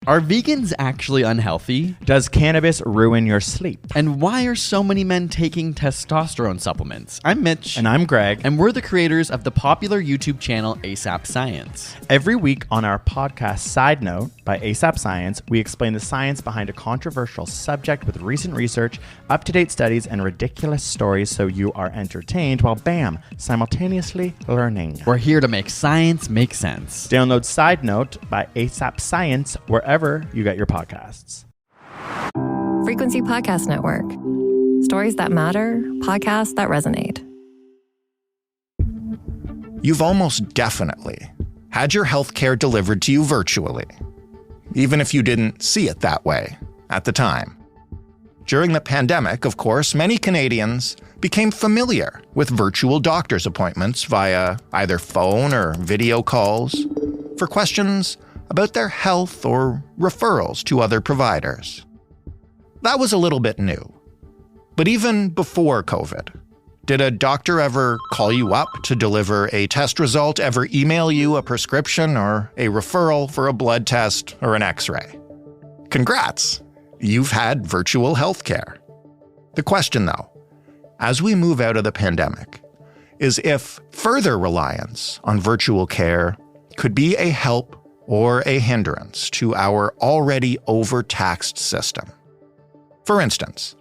Are vegans actually unhealthy? Does cannabis ruin your sleep? And why are so many men taking testosterone supplements? I'm Mitch. And I'm Greg. And we're the creators of the popular YouTube channel ASAP Science. Every week on our podcast Side Note by ASAP Science, we explain the science behind a controversial subject with recent research, up-to-date studies, and ridiculous stories so you are entertained while, bam, simultaneously learning. We're here to make science make sense. Download Side Note by ASAP Science wherever you get your podcasts. Frequency Podcast Network. Stories that matter, podcasts that resonate. You've almost definitely had your healthcare delivered to you virtually, even if you didn't see it that way at the time. During the pandemic, of course, many Canadians became familiar with virtual doctor's appointments via either phone or video calls for questions about their health or referrals to other providers. That was a little bit new. But even before COVID, did a doctor ever call you up to deliver a test result, ever email you a prescription or a referral for a blood test or an X-ray? Congrats, you've had virtual healthcare. The question though, as we move out of the pandemic, is if further reliance on virtual care could be a help or a hindrance to our already overtaxed system. For instance,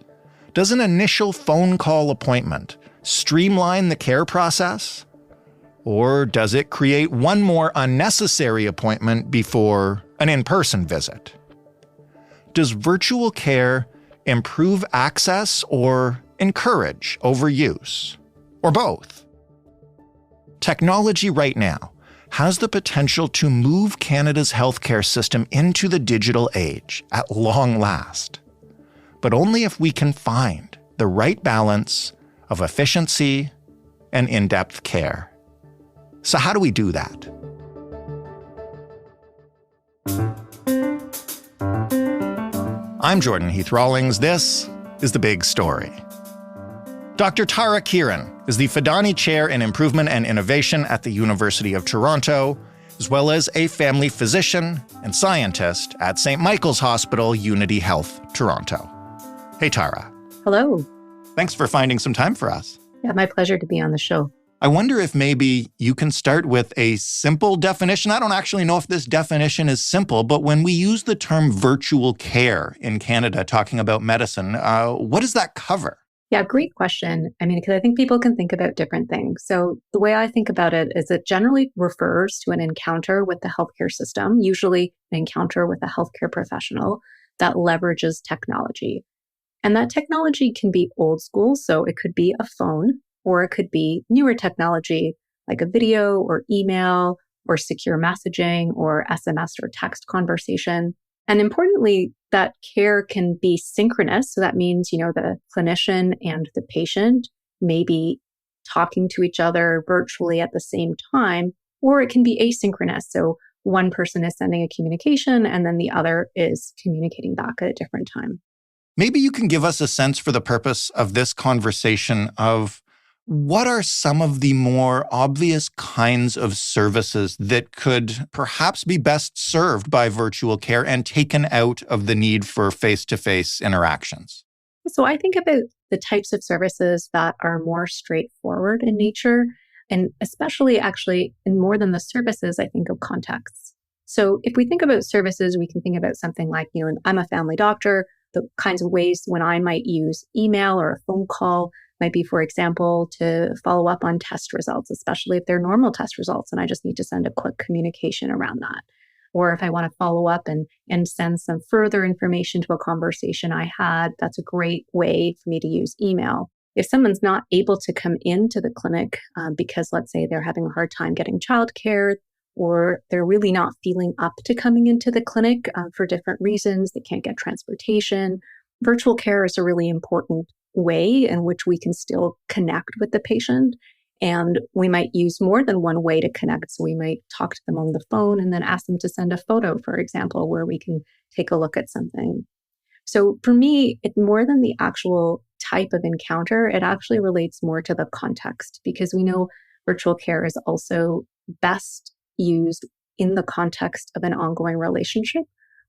does an initial phone call appointment streamline the care process? Or does it create one more unnecessary appointment before an in-person visit? Does virtual care improve access or encourage overuse? Or both? Technology right now has the potential to move Canada's healthcare system into the digital age at long last, but only if we can find the right balance of efficiency and in-depth care. So how do we do that? I'm Jordan Heath-Rawlings. This is The Big Story. Dr. Tara Kiran is the Fidani Chair in Improvement and Innovation at the University of Toronto, as well as a family physician and scientist at St. Michael's Hospital, Unity Health, Toronto. Hey, Tara. Hello. Thanks for finding some time for us. Yeah, my pleasure to be on the show. I wonder if maybe you can start with a simple definition. I don't actually know if this definition is simple, but when we use the term virtual care in Canada, talking about medicine, what does that cover? Yeah, great question. I mean, because I think people can think about different things. So the way I think about it is it generally refers to an encounter with the healthcare system, usually an encounter with a healthcare professional that leverages technology. And that technology can be old school, so it could be a phone, or it could be newer technology like a video or email or secure messaging or SMS or text conversation. And importantly, that care can be synchronous. So that means, the clinician and the patient may be talking to each other virtually at the same time, or it can be asynchronous. So one person is sending a communication and then the other is communicating back at a different time. Maybe you can give us a sense for the purpose of this conversation of what are some of the more obvious kinds of services that could perhaps be best served by virtual care and taken out of the need for face-to-face interactions? So I think about the types of services that are more straightforward in nature, and especially actually in more than the services, I think of contexts. So if we think about services, we can think about something like, I'm a family doctor, the kinds of ways when I might use email or a phone call might be, for example, to follow up on test results, especially if they're normal test results, and I just need to send a quick communication around that. Or if I want to follow up and send some further information to a conversation I had, that's a great way for me to use email. If someone's not able to come into the clinic because, let's say, they're having a hard time getting childcare, or they're really not feeling up to coming into the clinic for different reasons, they can't get transportation, virtual care is a really important way in which we can still connect with the patient. And we might use more than one way to connect. So we might talk to them on the phone and then ask them to send a photo, for example, where we can take a look at something. So for me, it more than the actual type of encounter, it actually relates more to the context, because we know virtual care is also best used in the context of an ongoing relationship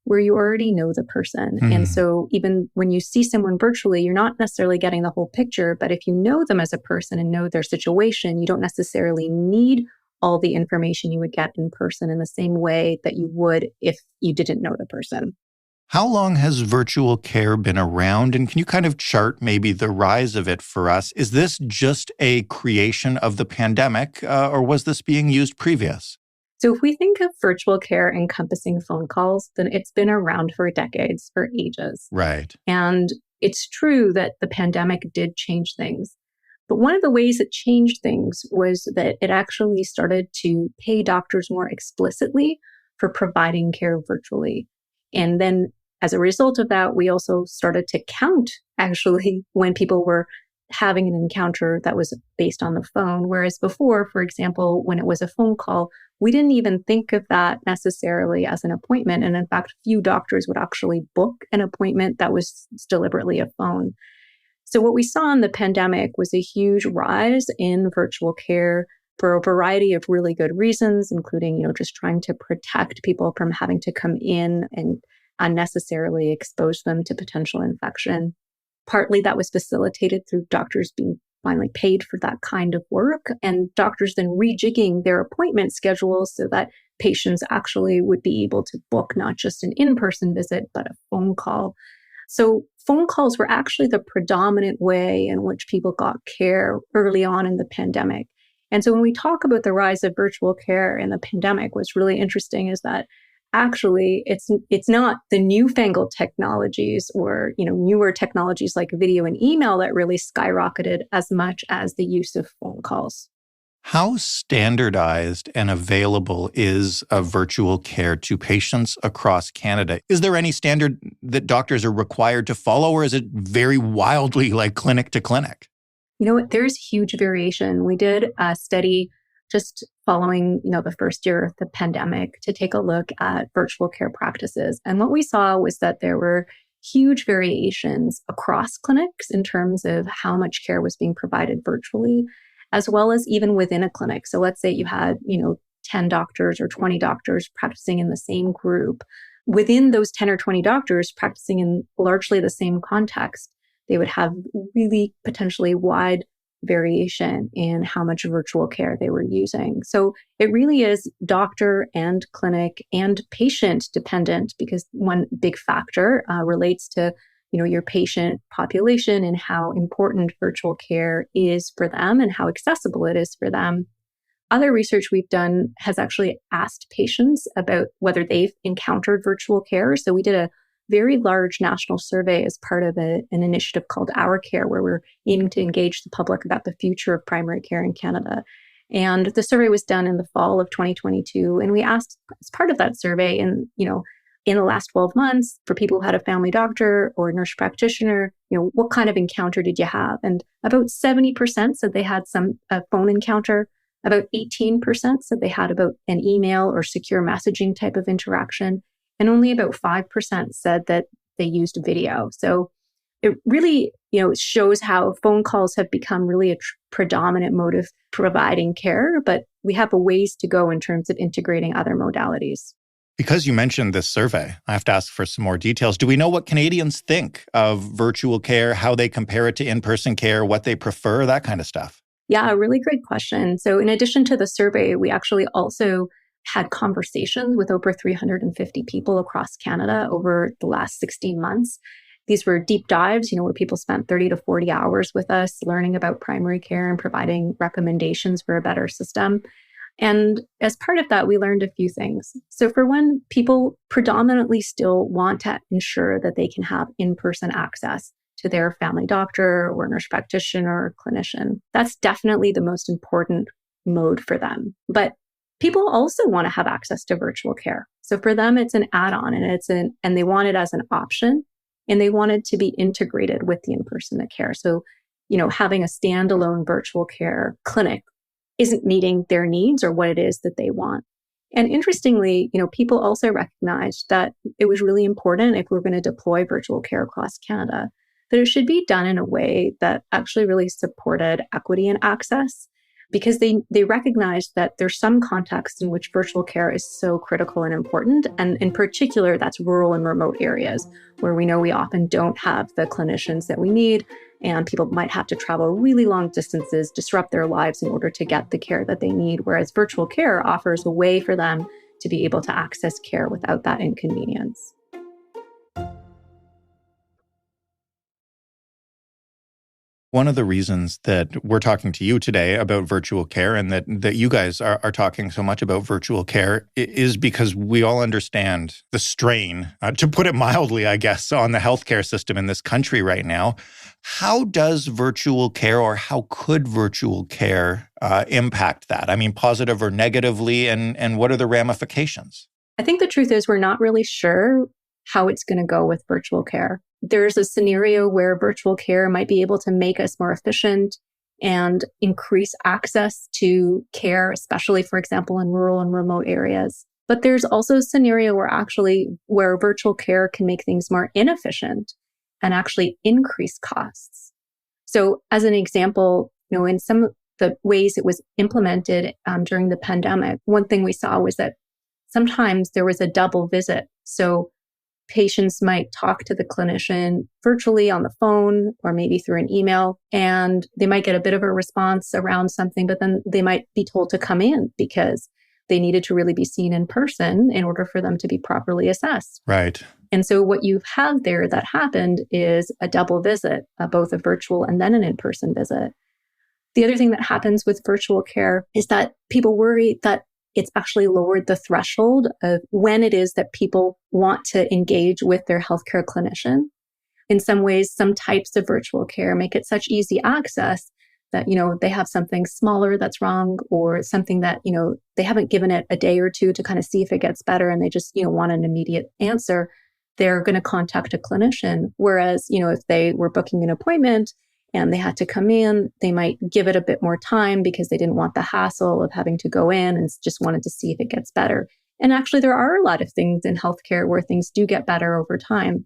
where you already know the person. And so even when you see someone virtually, you're not necessarily getting the whole picture, but if you know them as a person and know their situation, you don't necessarily need all the information you would get in person in the same way that you would if you didn't know the person. How long has virtual care been around? And can you kind of chart maybe the rise of it for us? Is this just a creation of the pandemic, or was this being used previous? So if we think of virtual care encompassing phone calls, then it's been around for decades, for ages. Right. And it's true that the pandemic did change things. But one of the ways it changed things was that it actually started to pay doctors more explicitly for providing care virtually. And then as a result of that, we also started to count actually when people were having an encounter that was based on the phone. Whereas before, for example, when it was a phone call, we didn't even think of that necessarily as an appointment. And in fact, few doctors would actually book an appointment that was deliberately a phone. So what we saw in the pandemic was a huge rise in virtual care for a variety of really good reasons, including, just trying to protect people from having to come in and unnecessarily expose them to potential infection. Partly that was facilitated through doctors being finally paid for that kind of work, and doctors then rejigging their appointment schedules so that patients actually would be able to book not just an in-person visit, but a phone call. So phone calls were actually the predominant way in which people got care early on in the pandemic. And so when we talk about the rise of virtual care in the pandemic, what's really interesting is that actually it's not the newfangled technologies or newer technologies like video and email that really skyrocketed as much as the use of phone calls. How standardized and available is a virtual care to patients across Canada? Is there any standard that doctors are required to follow, or is it very wildly like clinic to clinic? There's huge variation. We did a study just following, the first year of the pandemic to take a look at virtual care practices. And what we saw was that there were huge variations across clinics in terms of how much care was being provided virtually, as well as even within a clinic. So let's say you had, 10 doctors or 20 doctors practicing in the same group. Within those 10 or 20 doctors practicing in largely the same context, they would have really potentially wide variation in how much virtual care they were using. So it really is doctor and clinic and patient dependent, because one big factor relates to your patient population and how important virtual care is for them and how accessible it is for them. Other research we've done has actually asked patients about whether they've encountered virtual care. So we did a very large national survey as part of an initiative called Our Care, where we're aiming to engage the public about the future of primary care in Canada. And the survey was done in the fall of 2022. And we asked, as part of that survey, in the last 12 months, for people who had a family doctor or a nurse practitioner, what kind of encounter did you have? And about 70% said they had a phone encounter. About 18% said they had about an email or secure messaging type of interaction. And only about 5% said that they used video. So it really, shows how phone calls have become really a predominant mode of providing care, but we have a ways to go in terms of integrating other modalities. Because you mentioned this survey, I have to ask for some more details. Do we know what Canadians think of virtual care, how they compare it to in-person care, what they prefer, that kind of stuff? Yeah, a really great question. So in addition to the survey, we actually also had conversations with over 350 people across Canada over the last 16 months. These were deep dives, where people spent 30 to 40 hours with us learning about primary care and providing recommendations for a better system. And as part of that, we learned a few things. So for one, people predominantly still want to ensure that they can have in-person access to their family doctor or nurse practitioner or clinician. That's definitely the most important mode for them. But people also want to have access to virtual care. So for them, it's an add-on and they want it as an option, and they want it to be integrated with the in-person care. So, having a standalone virtual care clinic isn't meeting their needs or what it is that they want. And interestingly, people also recognized that it was really important, if we're going to deploy virtual care across Canada, that it should be done in a way that actually really supported equity and access. because they recognize that there's some contexts in which virtual care is so critical and important. And in particular, that's rural and remote areas where we know we often don't have the clinicians that we need, and people might have to travel really long distances, disrupt their lives in order to get the care that they need. Whereas virtual care offers a way for them to be able to access care without that inconvenience. One of the reasons that we're talking to you today about virtual care and that you guys are talking so much about virtual care is because we all understand the strain, to put it mildly, I guess, on the healthcare system in this country right now. How does virtual care, or how could virtual care impact that? I mean, positive or negatively, and what are the ramifications? I think the truth is we're not really sure how it's going to go with virtual care. There's a scenario where virtual care might be able to make us more efficient and increase access to care, especially, for example, in rural and remote areas. But there's also a scenario where virtual care can make things more inefficient and actually increase costs. So as an example, in some of the ways it was implemented during the pandemic, one thing we saw was that sometimes there was a double visit. So patients might talk to the clinician virtually on the phone or maybe through an email, and they might get a bit of a response around something, but then they might be told to come in because they needed to really be seen in person in order for them to be properly assessed. Right. And so what you've had there that happened is a double visit, both a virtual and then an in-person visit. The other thing that happens with virtual care is that people worry that it's actually lowered the threshold of when it is that people want to engage with their healthcare clinician. In some ways, some types of virtual care make it such easy access that, they have something smaller that's wrong, or something that, they haven't given it a day or two to kind of see if it gets better, and they just, want an immediate answer. They're going to contact a clinician. Whereas, if they were booking an appointment and they had to come in, they might give it a bit more time because they didn't want the hassle of having to go in and just wanted to see if it gets better. And actually, there are a lot of things in healthcare where things do get better over time.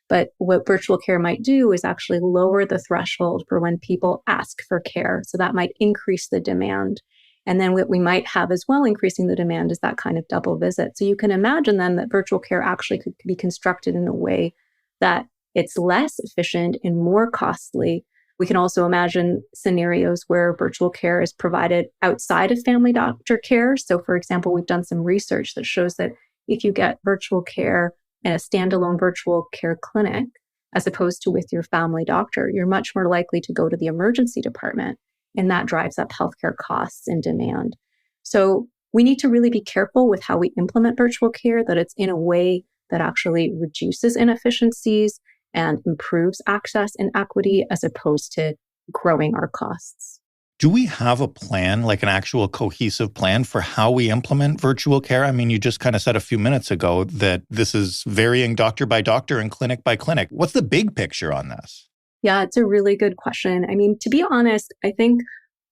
But what virtual care might do is actually lower the threshold for when people ask for care. So that might increase the demand. And then what we might have as well increasing the demand is that kind of double visit. So you can imagine then that virtual care actually could be constructed in a way that it's less efficient and more costly. We can also imagine scenarios where virtual care is provided outside of family doctor care. So, for example, we've done some research that shows that if you get virtual care in a standalone virtual care clinic, as opposed to with your family doctor, you're much more likely to go to the emergency department, and that drives up healthcare costs and demand. So we need to really be careful with how we implement virtual care, that it's in a way that actually reduces inefficiencies and improves access and equity as opposed to growing our costs. Do we have a plan, like an actual cohesive plan for how we implement virtual care? I mean, you just kind of said a few minutes ago that this is varying doctor by doctor and clinic by clinic. What's the big picture on this? Yeah, it's a really good question. I mean, to be honest, I think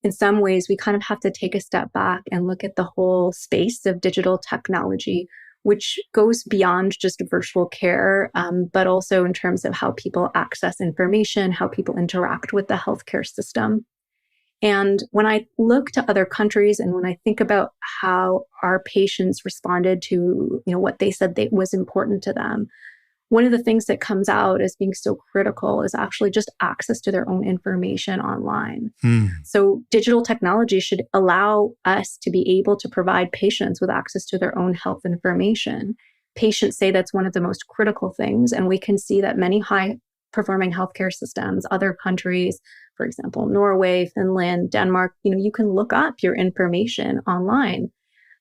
in some ways we kind of have to take a step back and look at the whole space of digital technology, which goes beyond just virtual care, but also in terms of how people access information, how people interact with the healthcare system. And when I look to other countries and when I think about how our patients responded to, what they said was important to them, one of the things that comes out as being so critical is actually just access to their own information online. So digital technology should allow us to be able to provide patients with access to their own health information. Patients say that's one of the most critical things. And we can see that many high-performing healthcare systems, other countries, for example, Norway, Finland, Denmark, you can look up your information online.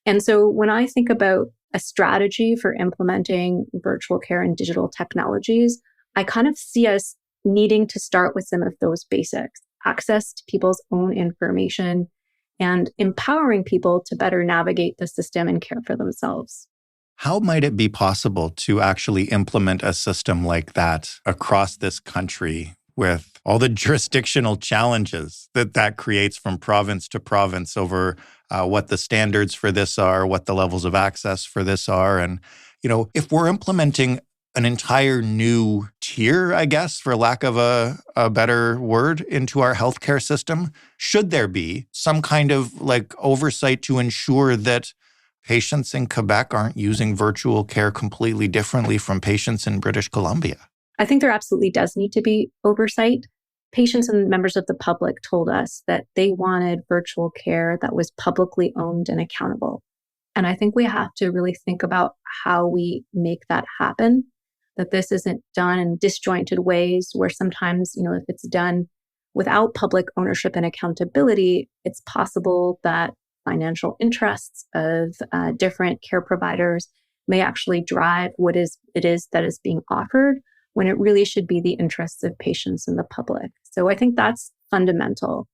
And so when I think about a strategy for implementing virtual care and digital technologies, I kind of see us needing to start with some of those basics: access to people's own information and empowering people to better navigate the system and care for themselves. How might it be possible to actually implement a system like that across this country with all the jurisdictional challenges that creates from province to province over what the standards for this are, what the levels of access for this are? And, if we're implementing an entire new tier, I guess, for lack of a better word, into our healthcare system? Should there be some kind of oversight to ensure that patients in Quebec aren't using virtual care completely differently from patients in British Columbia? I think there absolutely does need to be oversight. Patients and members of the public told us that they wanted virtual care that was publicly owned and accountable. And I think we have to really think about how we make that happen, that this isn't done in disjointed ways where sometimes, if it's done without public ownership and accountability, it's possible that financial interests of different care providers may actually drive what it is that is being offered, when it really should be the interests of patients and the public. So I think that's fundamental.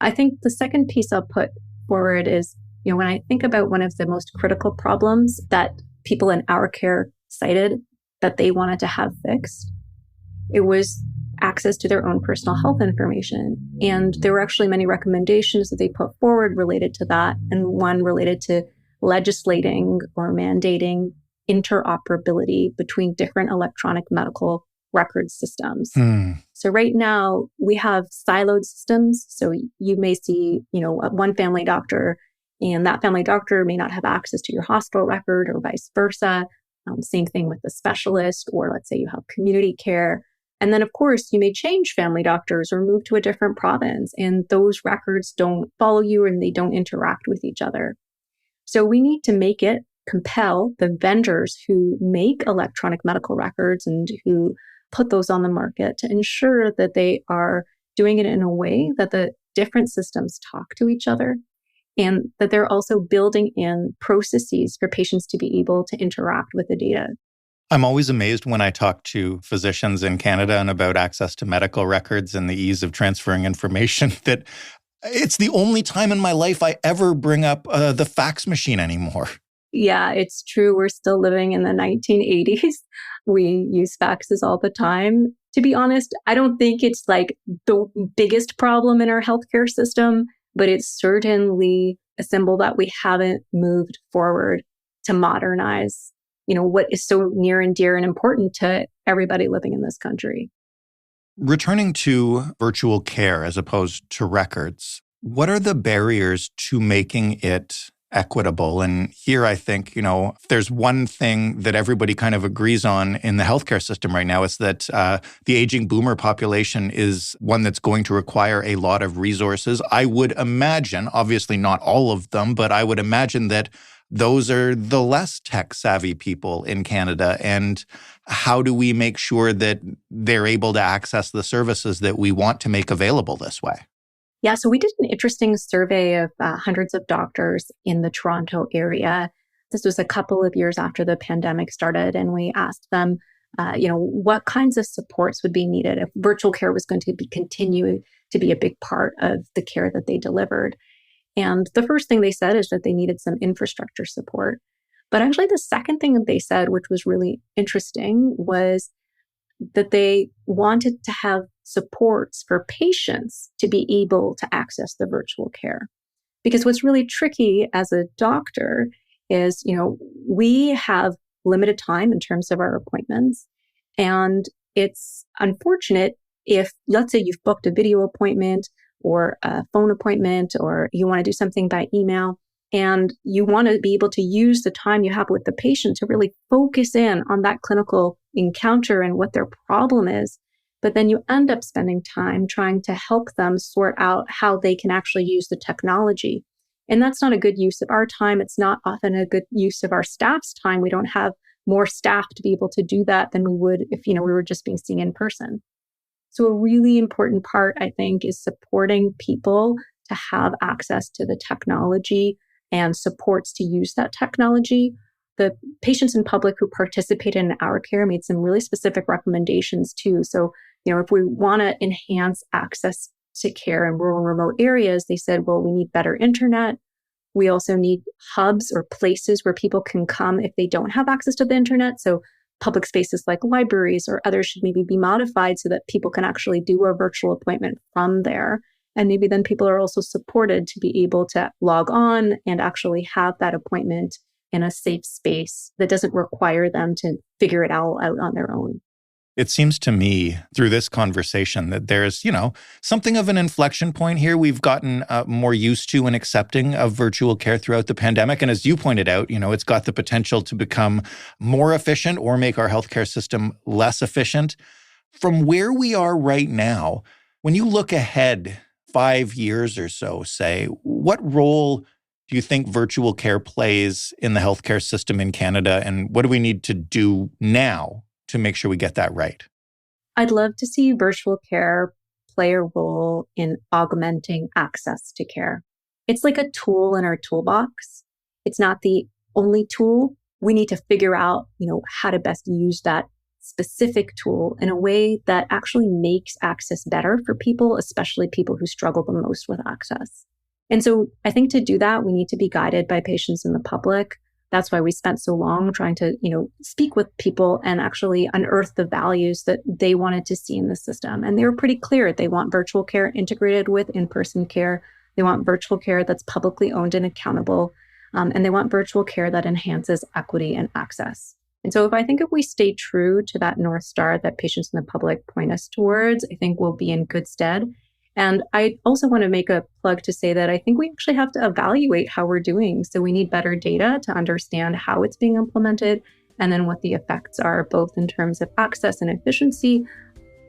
I think the second piece I'll put forward is, when I think about one of the most critical problems that people in our care cited that they wanted to have fixed, it was access to their own personal health information. And there were actually many recommendations that they put forward related to that, and one related to legislating or mandating interoperability between different electronic medical record systems. So right now we have siloed systems. So you may see, one family doctor, and that family doctor may not have access to your hospital record or vice versa. Same thing with the specialist, or let's say you have community care. And then of course you may change family doctors or move to a different province, and those records don't follow you and they don't interact with each other. So we need to compel the vendors who make electronic medical records and who put those on the market to ensure that they are doing it in a way that the different systems talk to each other, and that they're also building in processes for patients to be able to interact with the data. I'm always amazed when I talk to physicians in Canada and about access to medical records and the ease of transferring information that it's the only time in my life I ever bring up the fax machine anymore. Yeah, it's true. We're still living in the 1980s. We use faxes all the time. To be honest, I don't think it's the biggest problem in our healthcare system, but it's certainly a symbol that we haven't moved forward to modernize, what is so near and dear and important to everybody living in this country. Returning to virtual care as opposed to records, what are the barriers to making it equitable? And here I think, if there's one thing that everybody kind of agrees on in the healthcare system right now, is that the aging boomer population is one that's going to require a lot of resources. I would imagine, obviously not all of them, but I would imagine that those are the less tech-savvy people in Canada. And how do we make sure that they're able to access the services that we want to make available this way? Yeah, so we did an interesting survey of hundreds of doctors in the Toronto area. This was a couple of years after the pandemic started, and we asked them, what kinds of supports would be needed if virtual care was going to continue to be a big part of the care that they delivered. And the first thing they said is that they needed some infrastructure support. But actually, the second thing that they said, which was really interesting, was that they wanted to have supports for patients to be able to access the virtual care. Because what's really tricky as a doctor is, we have limited time in terms of our appointments. And it's unfortunate if, let's say you've booked a video appointment or a phone appointment, or you want to do something by email, and you want to be able to use the time you have with the patient to really focus in on that clinical encounter and what their problem is. But then you end up spending time trying to help them sort out how they can actually use the technology. And that's not a good use of our time. It's not often a good use of our staff's time. We don't have more staff to be able to do that than we would if, we were just being seen in person. So a really important part, I think, is supporting people to have access to the technology and supports to use that technology. The patients and public who participated in our care made some really specific recommendations too. So, if we want to enhance access to care in rural and remote areas, they said, well, we need better internet. We also need hubs or places where people can come if they don't have access to the internet. So public spaces like libraries or others should maybe be modified so that people can actually do a virtual appointment from there. And maybe then people are also supported to be able to log on and actually have that appointment in a safe space that doesn't require them to figure it all out on their own. It seems to me through this conversation that there's, something of an inflection point here. We've gotten more used to and accepting of virtual care throughout the pandemic. And as you pointed out, it's got the potential to become more efficient or make our healthcare system less efficient. From where we are right now, when you look ahead 5 years or so, say, what role do you think virtual care plays in the healthcare system in Canada? And what do we need to do now to make sure we get that right? I'd love to see virtual care play a role in augmenting access to care. It's like a tool in our toolbox. It's not the only tool. We need to figure out, how to best use that specific tool in a way that actually makes access better for people, especially people who struggle the most with access. And so I think to do that, we need to be guided by patients and the public. That's why we spent so long trying to, speak with people and actually unearth the values that they wanted to see in the system. And they were pretty clear. They want virtual care integrated with in-person care. They want virtual care that's publicly owned and accountable. And they want virtual care that enhances equity and access. And so if we stay true to that North Star that patients and the public point us towards, I think we'll be in good stead. And I also want to make a plug to say that I think we actually have to evaluate how we're doing. So we need better data to understand how it's being implemented and then what the effects are, both in terms of access and efficiency,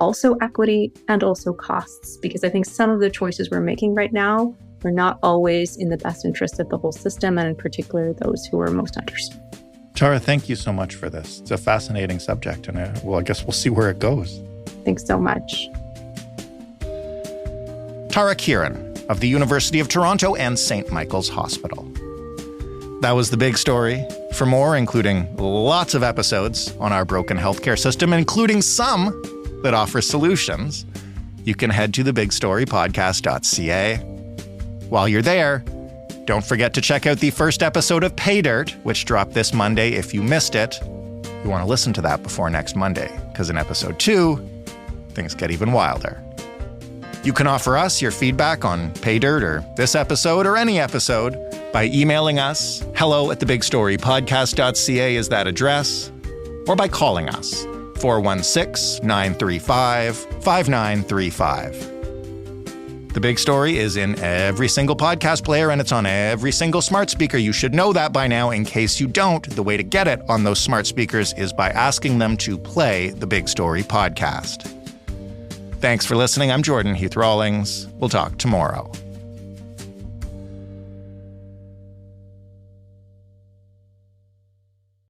also equity, and also costs. Because I think some of the choices we're making right now are not always in the best interest of the whole system, and in particular, those who are most underserved. Tara, thank you so much for this. It's a fascinating subject, and I guess we'll see where it goes. Thanks so much. Tara Kiran of the University of Toronto and St. Michael's Hospital. That was The Big Story. For more, including lots of episodes on our broken healthcare system, including some that offer solutions, you can head to thebigstorypodcast.ca. While you're there, don't forget to check out the first episode of Pay Dirt, which dropped this Monday. If you missed it, you want to listen to that before next Monday, because in episode 2, things get even wilder. You can offer us your feedback on Pay Dirt or this episode or any episode by emailing us. hello@thebigstorypodcast.ca is that address. Or by calling us, 416-935-5935. The Big Story is in every single podcast player and it's on every single smart speaker. You should know that by now. In case you don't, the way to get it on those smart speakers is by asking them to play the Big Story podcast. Thanks for listening. I'm Jordan Heath Rawlings. We'll talk tomorrow.